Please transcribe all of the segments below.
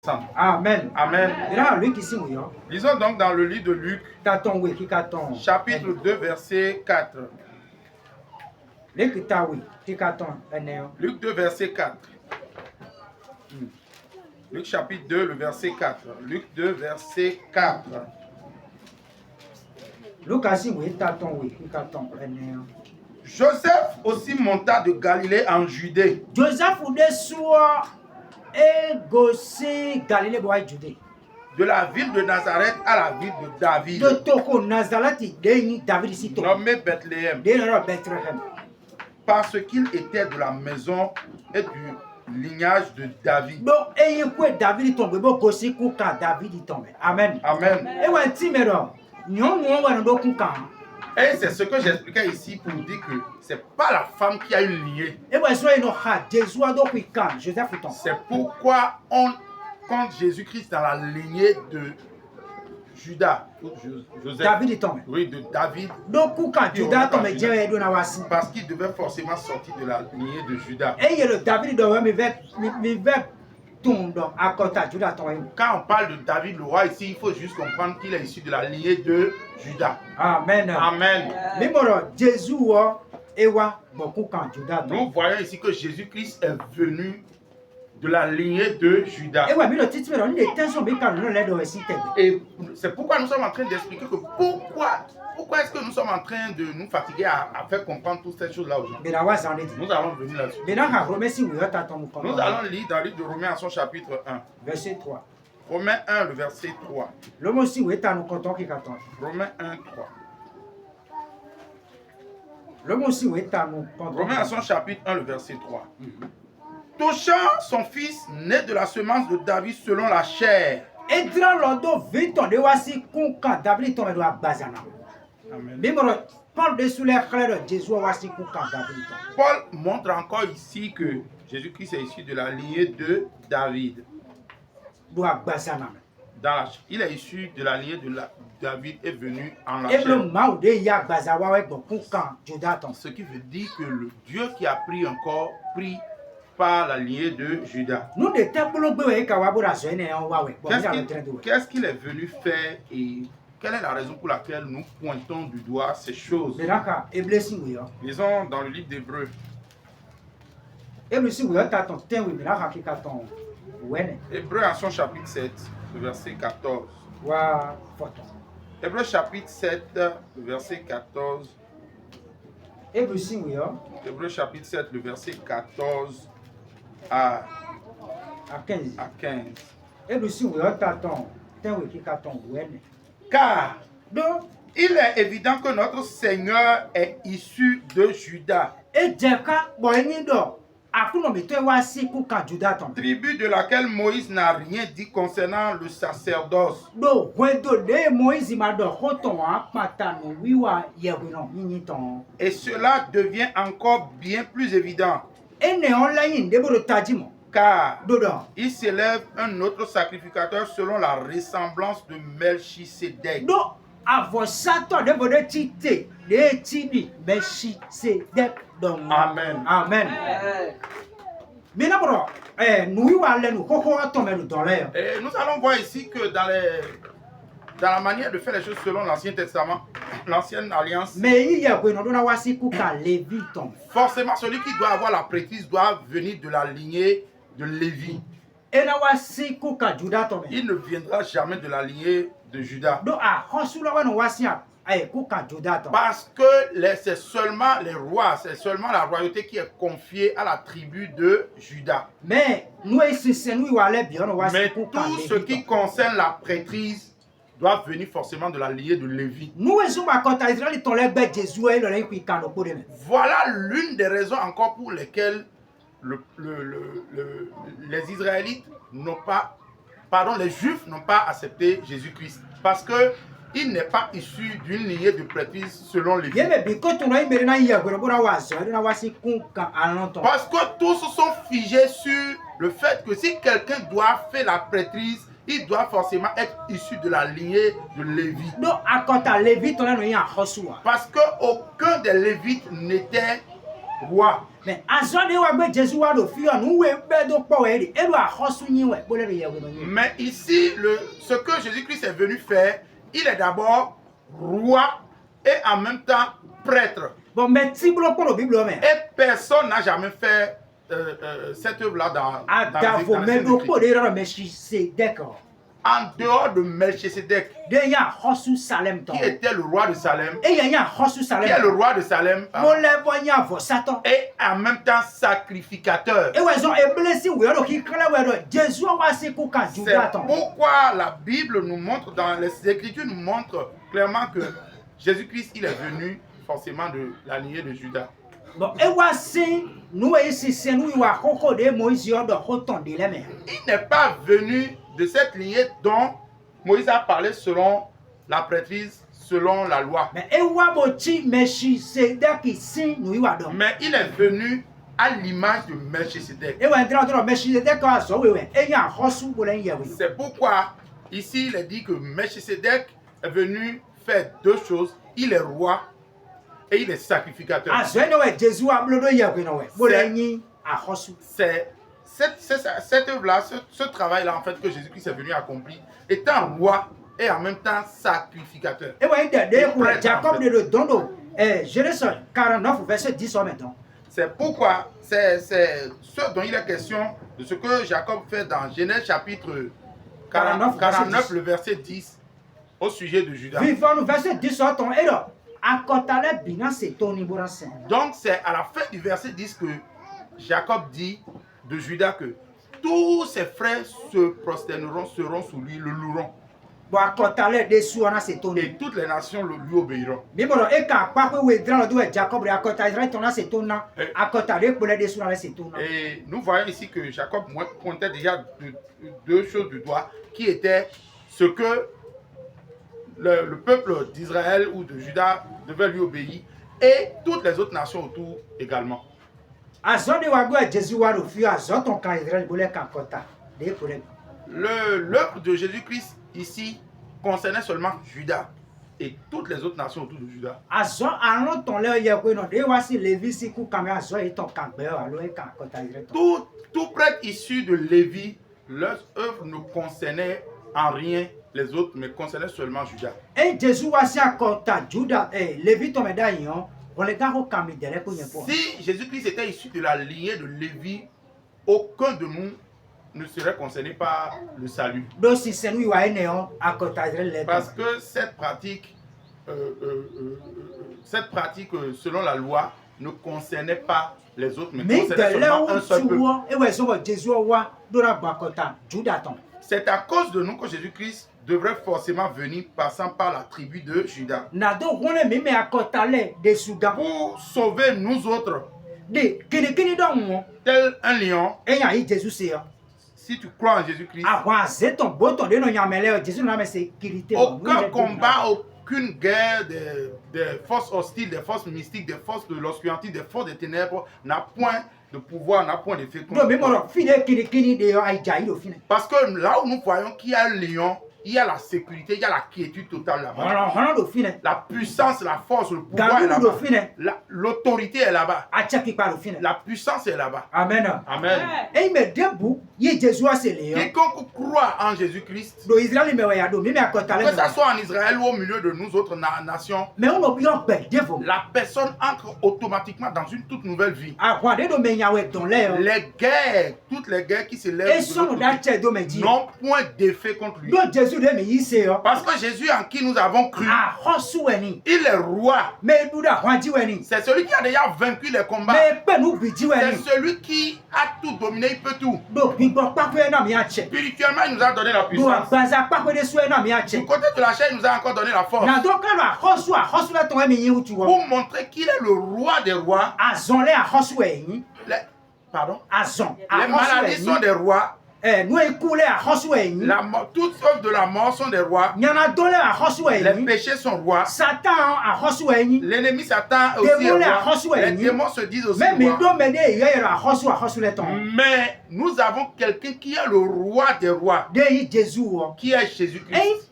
Amen. Amen. Amen. Lisons donc dans le livre de Luc, chapitre 2, verset 4. Luc 2, verset 4. Luc chapitre 2, le verset 4. Luc 2, verset 4. Joseph aussi monta de Galilée en Judée. De la ville de Nazareth à la ville de David, nommé Bethléem, parce qu'il était de la maison et du lignage de David. Amen. Amen. Et c'est ce que j'expliquais ici pour dire que c'est pas la femme qui a une lignée. C'est pourquoi quand Jésus-Christ dans la lignée de Judas, Joseph, oui, de David, parce qu'il devait forcément sortir de la lignée de Judas. Quand on parle de David le roi ici, il faut juste comprendre qu'il est issu de la lignée de Judas. Amen. Amen. Nous voyons ici que Jésus-Christ est venu de la lignée de Judas. Et c'est pourquoi nous sommes en train d'expliquer que pourquoi est-ce que nous sommes en train de nous fatiguer à faire comprendre toutes ces choses-là aujourd'hui. Nous allons venir là-dessus. Nous allons lire dans le livre de Romains à son chapitre 1. Verset 3. Romains 1, le verset 3. Romains 1, 3. Romains à son chapitre 1, le verset 3. Touchant son fils né de la semence de David selon la chair. Amen. Paul montre encore ici que Jésus-Christ est issu de la lignée de David. Il est issu de la lignée de David est venu en la chair. Ce qui veut dire que le Dieu qui a pris encore pris par la lignée de Judas. Qu'est-ce qu'il est venu faire et quelle est la raison pour laquelle nous pointons du doigt ces choses? Lisons dans le livre d'Hébreux. Hébreux à son chapitre 7, le verset 14. Hébreux chapitre 7, le verset 14. Hébreux chapitre 7, le verset 14 à 15. Car il est évident que notre Seigneur est issu de Judas, tribu de laquelle Moïse n'a rien dit concernant le sacerdoce. Et cela devient encore bien plus évident. Car il s'élève un autre sacrificateur selon la ressemblance de Melchisédek. Amen. Amen. Et nous allons voir ici que dans la manière de faire les choses selon l'Ancien Testament, l'ancienne alliance, forcément celui qui doit avoir la prêtrise doit venir de la lignée de Lévi. Il ne viendra jamais de la lignée de Judas. Parce que c'est seulement les rois, c'est seulement la royauté qui est confiée à la tribu de Judas. Mais tout ce qui concerne la prêtrise doit venir forcément de la lignée de Lévi. Voilà l'une des raisons encore pour lesquelles les Israélites n'ont pas, les Juifs n'ont pas accepté Jésus-Christ. Parce que il n'est pas issu d'une lignée de prêtrise selon les Lévi. Parce que tous sont figés sur le fait que si quelqu'un doit faire la prêtrise, il doit forcément être issu de la lignée de Lévi. Parce qu'aucun des Lévites n'était roi. Mais Mais ici, ce que Jésus-Christ est venu faire, il est d'abord roi et en même temps prêtre. Et personne n'a jamais fait cette œuvre-là dans en dehors de Melchisedec, qui était le roi de Salem, qui est le roi de Salem, et en même temps sacrificateur. C'est pourquoi la Bible nous montre, dans les Écritures nous montre clairement que Jésus-Christ, il est venu forcément de la lignée de Judas. Bon, il n'est pas venu de cette lignée dont Moïse a parlé selon la prêtrise, selon la loi. Mais il est venu à l'image de Melchisedec. C'est pourquoi ici il est dit que Melchisedec est venu faire deux choses. Il est roi et il est sacrificateur. Cette œuvre-là, ce travail-là, en fait, que Jésus-Christ est venu accomplir, étant roi et en même temps sacrificateur. Genèse 49, verset 10 maintenant. C'est pourquoi, c'est ce dont il est question, de ce que Jacob fait dans Genèse chapitre 49 le verset 10, au sujet de Judas. Donc c'est à la fin du verset 10 que Jacob dit de Judas que tous ses frères se prosterneront, seront sous lui, le loueront. Et toutes les nations lui obéiront. Et nous voyons ici que Jacob pointait déjà deux choses du doigt, qui étaient ce que le peuple d'Israël ou de Juda devait lui obéir, et toutes les autres nations autour également. L'œuvre de Jésus-Christ ici concernait seulement Juda et toutes les autres nations autour de Juda. Tout prêtre issu de Lévi, leur œuvre ne concernait en rien les autres, mais concernait seulement Juda. Si Jésus-Christ était issu de la lignée de Lévi, aucun de nous ne serait concerné par le salut. Parce que cette pratique selon la loi ne concernait pas les autres, mais concernait seulement un seul peuple. C'est à cause de nous que Jésus-Christ devrait forcément venir passant par la tribu de Juda. Pour sauver nous autres, tel un lion. Si tu crois en Jésus-Christ, aucun combat, aucune guerre des forces hostiles, des forces mystiques, des forces de l'obscurantisme, des forces des ténèbres n'a point de pouvoir, n'a point d'effet contre toi. Parce que là où nous voyons qu'il y a un lion, il y a la sécurité, il y a la quiétude totale là-bas. La puissance, la force, le pouvoir est là-bas. L'autorité est là-bas. La puissance est là-bas. Amen. Amen. Quiconque croit en Jésus-Christ, que ce soit en Israël ou au milieu de nous autres nations, la personne entre automatiquement dans une toute nouvelle vie. Les guerres, toutes les guerres qui se lèvent n'ont point d'effet contre lui. Parce que Jésus en qui nous avons cru, il est roi. C'est celui qui a déjà vaincu les combats. C'est celui qui a tout dominé, il peut tout. Spirituellement, il nous a donné la puissance. Du côté de la chair, il nous a encore donné la force. Pour montrer qu'il est le roi des rois. Les maladies sont des rois. Toutes œuvres de la mort sont des rois. Les péchés sont rois. L'ennemi Satan est aussi roi. Les démons se disent aussi rois. Mais nous avons quelqu'un qui est le roi des rois, qui est Jésus-Christ.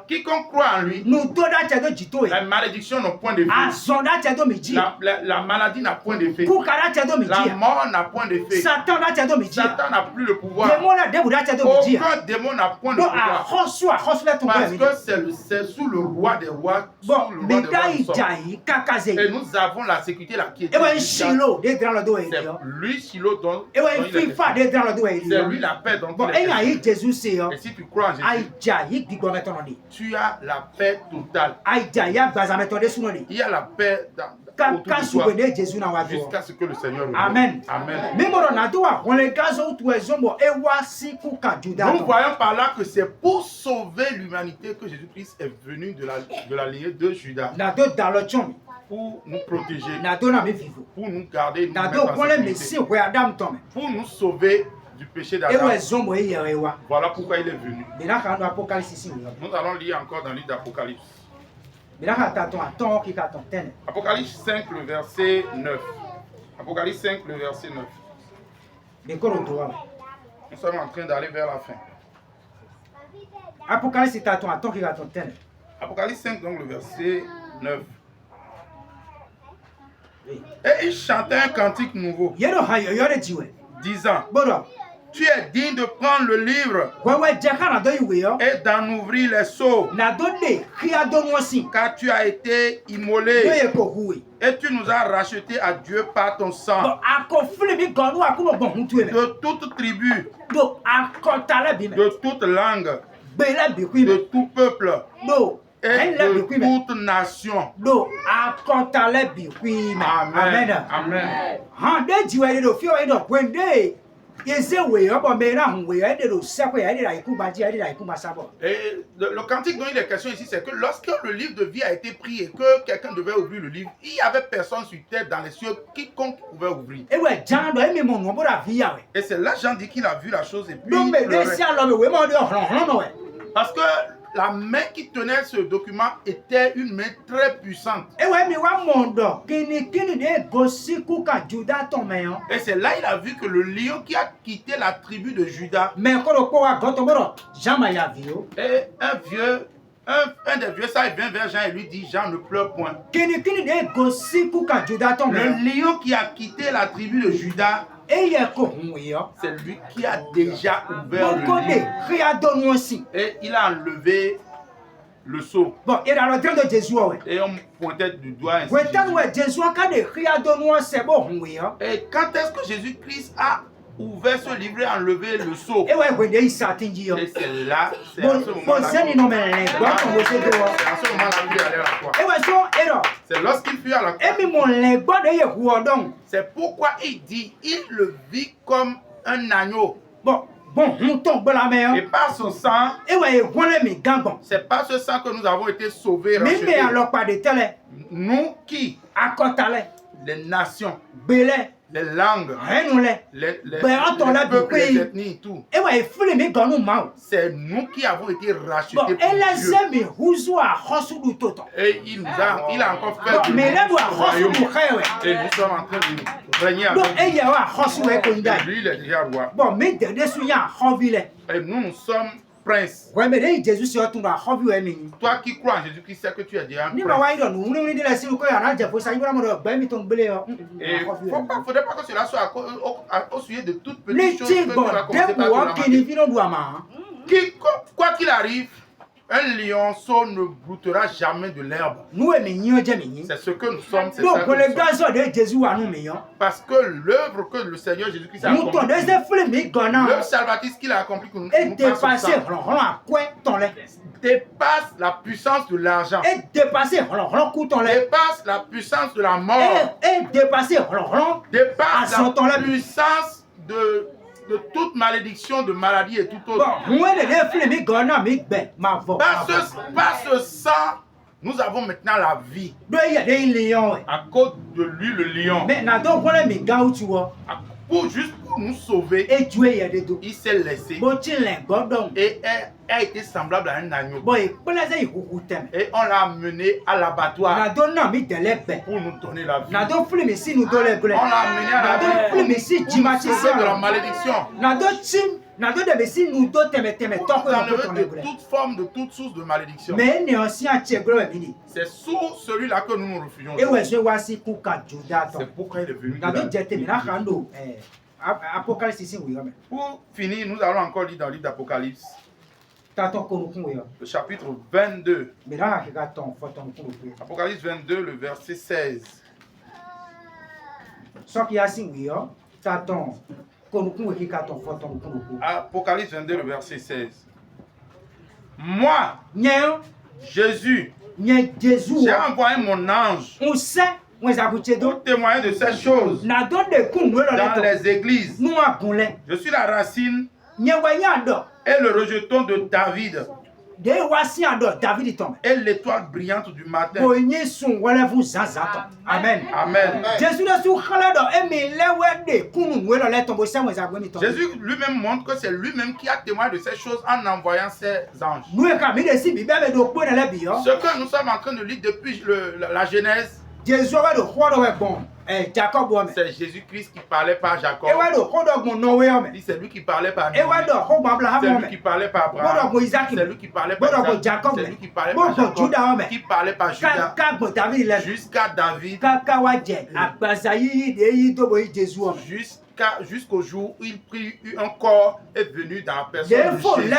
Quiconque croit en lui, la malédiction n'a point de fait. La maladie n'a point de fait. La mort n'a point de fait. Satan n'a plus le pouvoir. Aucun démon n'a point de pouvoir. Parce que c'est sous le roi des rois. Et nous avons la sécurité, la quiétude. C'est lui, Shiloh, dont c'est lui la paix dont il est. Et si tu crois en Jésus, tu as la paix totale. Il y a la paix autour de toi jusqu'à ce que le Seigneur revienne. Amen. Amen. Nous voyons par là que c'est pour sauver l'humanité que Jésus-Christ est venu de la lignée de Judas. Pour nous protéger, pour nous garder, pour nous sauver du péché d'Adam. Voilà pourquoi il est venu. Nous allons lire encore dans le livre d'Apocalypse. Apocalypse 5, le verset 9. Apocalypse 5, le verset 9. Nous sommes en train d'aller vers la fin. Apocalypse 5, donc le verset 9. Et il chantait un cantique nouveau, disant: tu es digne de prendre le livre et d'en ouvrir les sceaux, car tu as été immolé et tu nous as rachetés à Dieu par ton sang de toute tribu, de toute langue, de tout peuple et de toute nation. Amen. Amen. Et le cantique dont il est question ici, c'est que lorsque le livre de vie a été pris et que quelqu'un devait ouvrir le livre, il n'y avait personne sur terre dans les cieux, quiconque pouvait ouvrir. Et c'est là Jean dit qu'il a vu la chose et puis il pleurait. Parce que la main qui tenait ce document était une main très puissante. Et c'est là qu'il a vu que le lion qui a quitté la tribu de Judas, et un des vieux, ça, il vient vers Jean et lui dit: Jean, ne pleure point. Le lion qui a quitté la tribu de Judas, c'est lui qui a déjà ouvert le livre. Et il a enlevé le sceau. Et on pointait du doigt ainsi Jésus. Et quand est-ce que Jésus-Christ a ouvert ce livre et enlevé le sceau? Et c'est là, c'est à ce moment-là qu'il allait à la croix. C'est lorsqu'il fut à la croix. C'est pourquoi il dit: il le vit comme un agneau. Et par son sang, c'est par ce sang que nous avons été sauvés. Nous qui? Les nations, les langues, les peuples, les ethnies, tout. C'est nous qui avons été rachetés pour Dieu. Et il a encore fait de nous royaume. Et nous sommes en train de régner avec lui. Lui, il est déjà roi. Et nous sommes princes. Toi qui crois en Jésus-Christ, c'est que tu es déjà un prince. Et il ne faudrait pas que cela soit au sujet de toutes petites choses que nous avons commencé par remarquer. Quoi qu'il arrive, un lionceau ne broutera jamais de l'herbe. C'est ce que nous sommes, c'est ça que nous sommes. Parce que l'œuvre que le Seigneur Jésus-Christ a accomplie, l'œuvre salvatrice qu'il a accomplie, que nous dépasse la puissance de l'argent, dépasse la puissance de la mort, dépasse la puissance de toute malédiction, de maladie et tout autre. Par ce sang, nous avons maintenant la vie. À cause de lui, le lion. juste pour nous sauver, il s'est laissé et a été semblable à un agneau. Et on l'a amené à l'abattoir pour nous donner la vie. On l'a amené à la vie pour nous sauver de la malédiction. Nous enlever de toute forme, de toute source de malédiction. C'est sous celui-là que nous nous refugions. C'est pourquoi il est venu. Pour finir, nous allons encore lire dans le livre d'Apocalypse, le chapitre 22. Apocalypse 22, le verset 16. Apocalypse 22, le verset 16. Moi, Jésus, j'ai envoyé mon ange pour témoigner de ces choses dans les églises. Je suis la racine et le rejeton de David et l'étoile brillante du matin. Amen. Amen. Jésus lui-même montre que c'est lui-même qui a témoigné de ces choses en envoyant ses anges. Ce que nous sommes en train de lire depuis la Genèse, c'est Jésus-Christ qui parlait par Jacob. C'est lui qui parlait par Noé. C'est lui qui parlait par Abraham. C'est lui qui parlait par Isaac. C'est lui qui parlait par Jacob. Qui parlait par Judas. Jusqu'à David. Jusqu'au jour où il prit un corps est venu dans la personne de Jésus.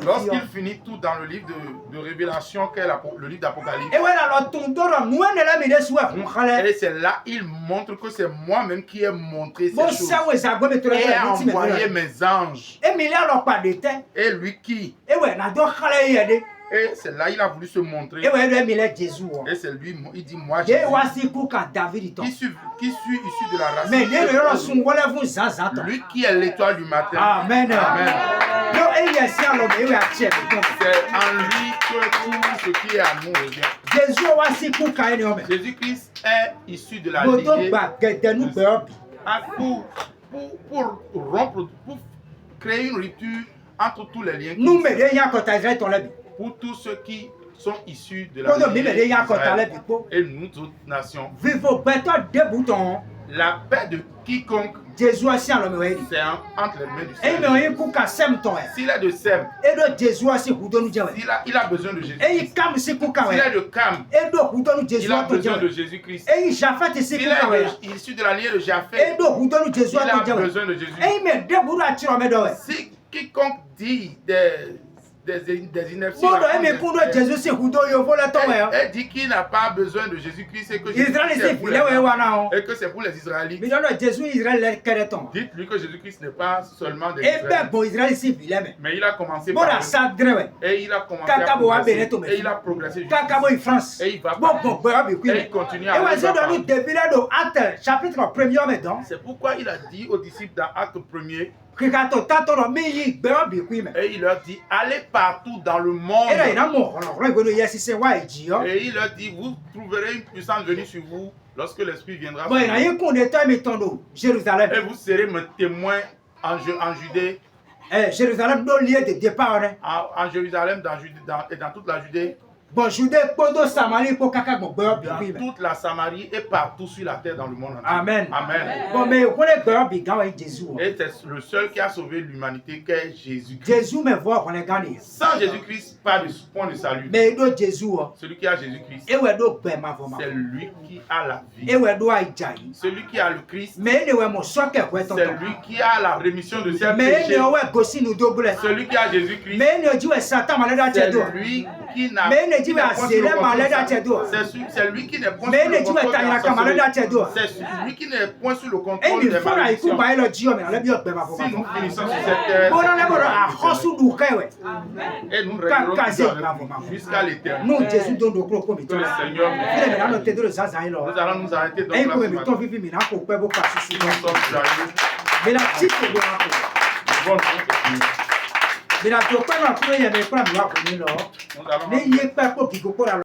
Lorsqu'il finit tout dans le livre de Révélation, qui est le livre d'Apocalypse, et c'est là il montre que c'est moi-même qui ai montré ces choses et a envoyé mes anges. Et lui qui et c'est là il a voulu se montrer. Et c'est lui, il dit moi Jésus, qui suis issu de la racine. Lui qui est l'étoile du matin. Amen. Amen. C'est en lui que tout ce qui est à nous revient. Jésus-Christ est issu de la lignée pour rompre, pour créer une rupture entre tous les liens. Pour tous ceux qui sont issus de la lignée d'Israël et nous autres nations. La paix de quiconque, c'est entre les mains du Seigneur. S'il est de Sem, il a besoin de Jésus. S'il est de Cam, il a besoin de Jésus-Christ. S'il est issu de la lignée de Japheth, il a besoin de Jésus. Si quiconque dit des inepties, elle dit qu'il n'a pas besoin de Jésus-Christ et que c'est pour les Israélites. Dites-lui que Jésus-Christ n'est pas seulement des Israélites, mais il a commencé par et il a commencé à progresser et il a progressé et il va et il continue à aller. C'est pourquoi il a dit aux disciples dans Acte 1er, et il leur dit, allez partout dans le monde. Et il leur dit, vous trouverez une puissance venue sur vous lorsque l'Esprit viendra sur vous. Et vous serez mes témoins en Judée. Jérusalem, non lieu de départ. En Jérusalem, et dans toute la Judée. Bon, Judée, dans toute la Samarie et partout sur la terre dans le monde entier. Amen. Amen. Bon, mais et c'est le seul qui a sauvé l'humanité, qui est Jésus-Christ. Sans Jésus-Christ, pas de point de salut. Mais celui qui a Jésus-Christ, c'est lui qui a la vie. Celui qui a le Christ, c'est lui qui a la rémission de ses péchés. Celui qui a Jésus-Christ, c'est lui qui n'a c'est lui qui n'est point sur le contrôle. C'est celui qui n'est point sur le contrôle des malédictions. Si nous finissons sur cette terre, et nous réglerons jusqu'à l'éternité. Que le Seigneur nous allons nous arrêter dans la nous sommes joyeux.